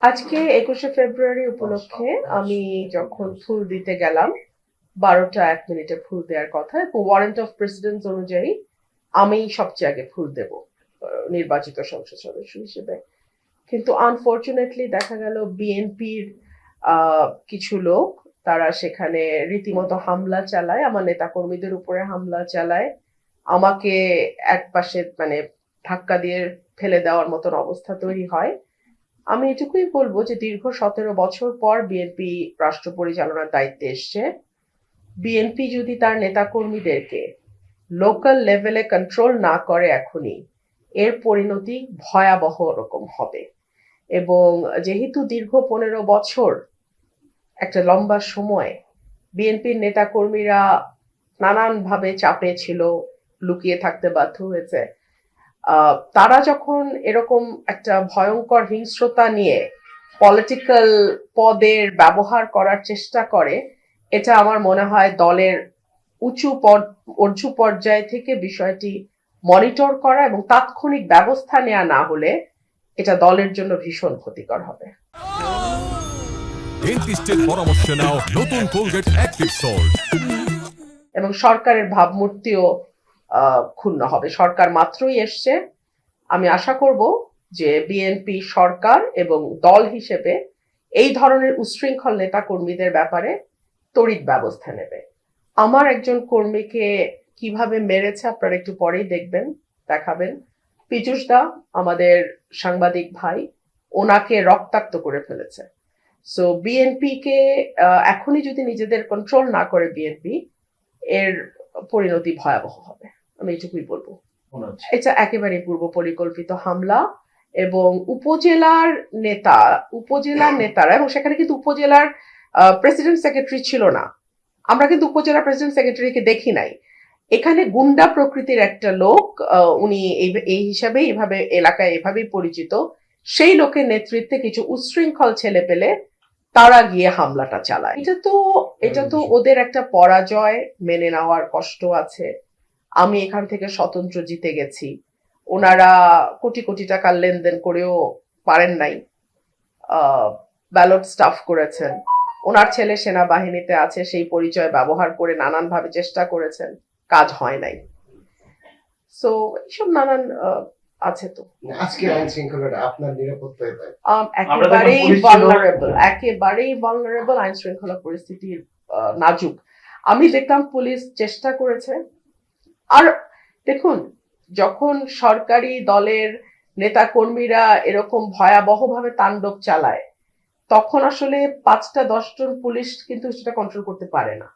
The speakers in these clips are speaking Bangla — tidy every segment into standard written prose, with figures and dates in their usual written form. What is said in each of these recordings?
আজকে 21শে ফেব্রুয়ারি উপলক্ষে আমি যখন ফুল দিতে গেলাম 12টা 1 মিনিটে ফুল দেওয়ার কথা এবং ওয়ারেন্ট অফ প্রেসিডেন্ট অনুযায়ী আমি সবচেয়ে আগে ফুল দেব নির্বাচিত সংসদ সদস্য হিসেবে। কিন্তু আনফরচুনেটলি দেখা গেল বিএনপির কিছু লোক তারা সেখানে রীতিমতো হামলা চালায়, আমার নেতাকর্মীদের উপরে হামলা চালায়, আমাকে এক পাশে মানে ধাক্কা দিয়ে ফেলে দেওয়ার মতন অবস্থা তৈরি হয়। আমি এটুকুই বলবো যে দীর্ঘ 17 বছর পর বিএনপি রাষ্ট্র পরিচালনার দায়িত্বে এসছে। বিএনপি যদি তার নেতাকর্মীদেরকে লোকাল লেভেলে কন্ট্রোল না করে এখনই, এর পরিণতি ভয়াবহ রকম হবে। এবং যেহেতু দীর্ঘ 15 বছর একটা লম্বা সময় বিএনপির নেতাকর্মীরা নানানভাবে চাপে ছিল, লুকিয়ে থাকতে বাধ্য হয়েছে, তারা যখন এরকম একটা ভয়ঙ্কর হিংস্রতা নিয়ে পলিটিক্যাল পদের ব্যবহার করার চেষ্টা করে, এটা আমার মনে হয় দলের উঁচু পর্যায় থেকে বিষয়টি মনিটর করা এবং তাৎক্ষণিক ব্যবস্থা নেওয়া না হলে এটা দলের জন্য ভীষণ ক্ষতিকর হবে। ডেন্টিস্টের পরামর্শ নাও নতুন কোলগেট অ্যাক্টিভ সল্ট। এবং সরকারের ভাবমূর্তিও ক্ষুণ্ণ হবে। সরকার মাত্রই এসছে, আমি আশা করব যে বিএনপি সরকার এবং দল হিসেবে এই ধরনের উচ্ছৃঙ্খল নেতা কর্মীদের ব্যাপারে তড়িৎ ব্যবস্থা নেবে। আমার একজন কর্মীকে কিভাবে মেরেছে আপনারা একটু পরেই দেখাবেন। পীযূষ দা আমাদের সাংবাদিক ভাই, ওনাকে রক্তাক্ত করে ফেলেছে। সো বিএনপি কে এখনই যদি নিজেদের কন্ট্রোল না করে বিএনপি, এর পরিণতি ভয়াবহ হবে, আমি এটুকুই বলবো। এটা একেবারে পূর্ব পরিকল্পিত হামলা এবং উপজেলার নেতারা, এবং সেখানে কিন্তু উপজেলার প্রেসিডেন্ট সেক্রেটারি ছিল না, আমরা কিন্তু উপজেলা প্রেসিডেন্ট সেক্রেটারিকে দেখি নাই। এখানে গুন্ডা প্রকৃতির একটা লোক, উনি এই হিসাবে এভাবে এলাকায় এভাবেই পরিচিত, সেই লোকের নেতৃত্বে কিছু উচ্ছৃঙ্খল ছেলে পেলে তারা গিয়ে হামলাটা চালায়। এটা তো ওদের একটা পরাজয়, মেনে নেওয়ার কষ্ট আছে। আমি এখান থেকে স্বতন্ত্র জিতে গেছি, ওনারা কোটি কোটি টাকার লেনদেন করেও পারেন নাই, ব্যালট স্টাফ করেছেন, ওনার ছেলে সেনাবাহিনীতে আছে, সেই পরিচয় ব্যবহার করে নানানভাবে চেষ্টা করেছেন, কাজ হয় নাই। সো এইসব নানান আছে। তো আজকের আইন শৃঙ্খলাটা আপনার নিরাপত্তায় একেবারেই ভালনারেবল আইন শৃঙ্খলা পরিস্থিতির নাজুক। আমি দেখলাম পুলিশ চেষ্টা করেছে। আর দেখুন, যখন সরকারি দলের নেতা কর্মীরা এরকম ভয়াবহভাবে তাণ্ডব চালায়, তখন আসলে 5টা 10 জন পুলিশ কিন্তু সেটা কন্ট্রোল করতে পারে না,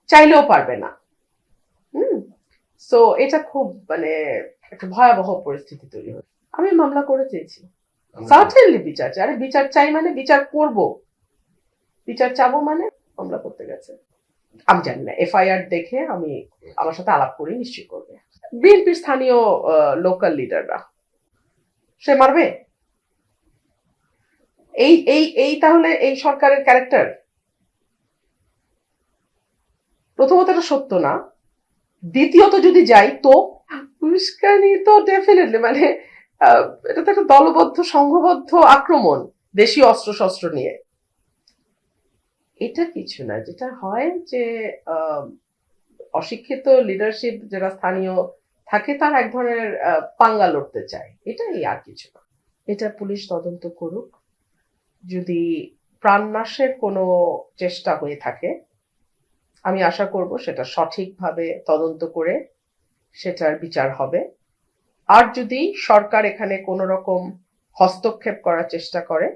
চাইলেও পারবে না। সো এটা খুব মানে একটা ভয়াবহ পরিস্থিতি তৈরি হয়। আমি মামলা করে চেয়েছি, সার্টেনলি বিচার চাই। আরে বিচার চাই মানে বিচার করব, বিচার চাবো মানে মামলা করতে গেছে। আমি জানি না, এফআইআর দেখে আমি আমার সাথে আলাপ করে নিশ্চয় করবে। বিএনপির স্থানীয় লোকাল লিডাররা, সে মারবে? এই তাহলে এই সরকারের ক্যারেক্টার? প্রথমত এটা সত্য না, দ্বিতীয়ত যদি যাই তো উস্কানি তো ডেফিনেটলি মানে এটা তো একটা দলবদ্ধ সংঘবদ্ধ আক্রমণ দেশীয় অস্ত্র শস্ত্র নিয়ে। এটা কিছু না, যেটা হয় যে অশিক্ষিত লিডারশিপ যারা স্থানীয় থাকে তার এক ধরনের পাঙ্গা লড়তে চায়, এটাই, আর কিছু না। এটা পুলিশ তদন্ত করুক, যদি প্রাণনাশের কোনো চেষ্টা হয়ে থাকে আমি আশা করব সেটা সঠিকভাবে তদন্ত করে সেটার বিচার হবে। আর যদি সরকার এখানে কোনো রকম হস্তক্ষেপ করার চেষ্টা করে,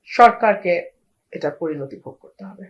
সরকারকে এটা পরিণতি ভোগ করতে হবে।